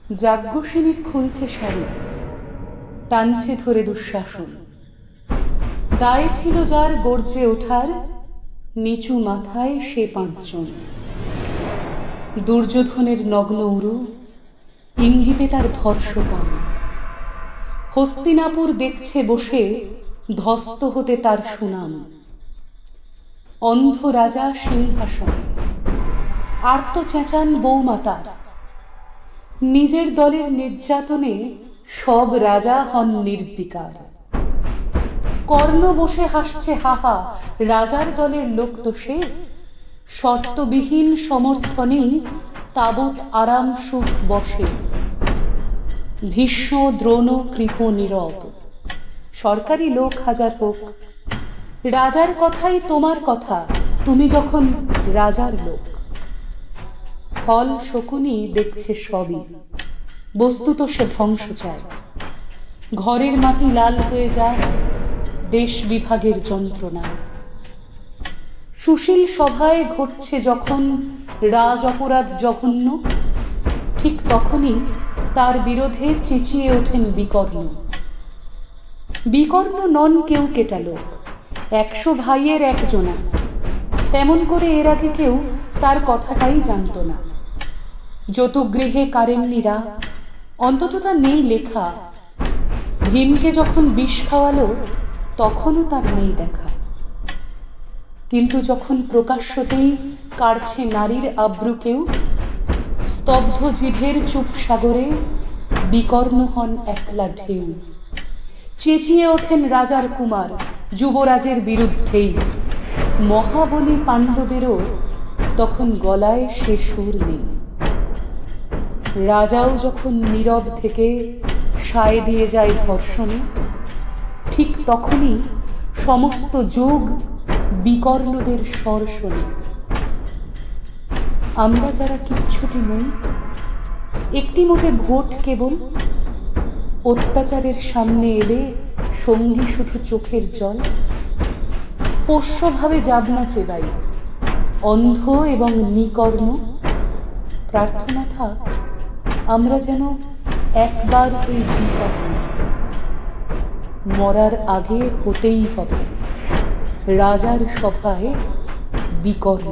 যাজ্ঞসেনীর খুলছে শাড়ি, টানছে ধরে দুঃশাসন। দায়ে ছিল যার গর্জে ওঠার, নিচু মাথায় সে পাঁচজন। দুর্যোধনের নগ্ন উরু, ইঙ্গিতে তার ধর্ষকাম। হস্তিনাপুর দেখছে বসে, ধস্ত হতে তার সুনাম। অন্ধ রাজা সিংহাসনে, আর্ত চেঁচান বৌমাতার। নিজের দলের নির্যাতনে সব রাজা হন নির্বিকার। কর্ণ বসে হাসছে হাহা, রাজার দলের লোক তো সে। শর্তবিহীন সমর্থনেই তাবৎ আরাম সুখ বসে। ভীষ্ম দ্রোণ কৃপ নীরব, সরকারি লোক হাজার হোক। রাজার কথাই তোমার কথা, তুমি যখন রাজার লোক। ফল শকুনি দেখছে সবই, বস্তুত সে ধ্বংস চায়। ঘরের মাটি লাল হয়ে যায় দেশ বিভাগের যন্ত্রণায়। সুশীল সভায় ঘটছে যখন রাজ অপরাধ জঘন্য, ঠিক তখনই তার বিরোধে চেঁচিয়ে ওঠেন বিকর্ণ। বিকর্ণ নন কেউ কেটা লোক, 100 ভাইয়ের একজনা। তেমন করে এর আগে কেউ তার কথাটাই জানত না। যতুগৃহে কারেন্নিরা, অন্তত তা নেই লেখা। ভীমকে যখন বিষ খাওয়ালো, তখনও তার নেই দেখা। কিন্তু যখন প্রকাশ্যতেই কাড়ছে নারীর আব্রু কেউ, স্তব্ধ জিভের চুপ সাগরে বিকর্ণ হন একলা ঢেউ। চেঁচিয়ে ওঠেন রাজার কুমার, যুবরাজের বিরুদ্ধেই। মহাবলী পাণ্ডবেরও তখন গলায় সে সুর নেই। রাজাও যখন নীরব থেকে সায় দিয়ে যায় ধর্ষণে, ঠিক তখনই সমস্ত যুগ বিকর্ণদের স্বর শোনে। আমরা যারা কিচ্ছুটি নই, একটি মোটে ভোট কেবল, অত্যাচারের সামনে এলে সঙ্গী শুধু চোখের জল। পোষ্যভাবে যাবনা চেবাই, অন্ধ এবং নিকর্ণ। প্রার্থনা থাক আমরা যেন একবার এই বিকর্ণ। মরার আগে হতেই হবে রাজার সভায় বিকর্ণ।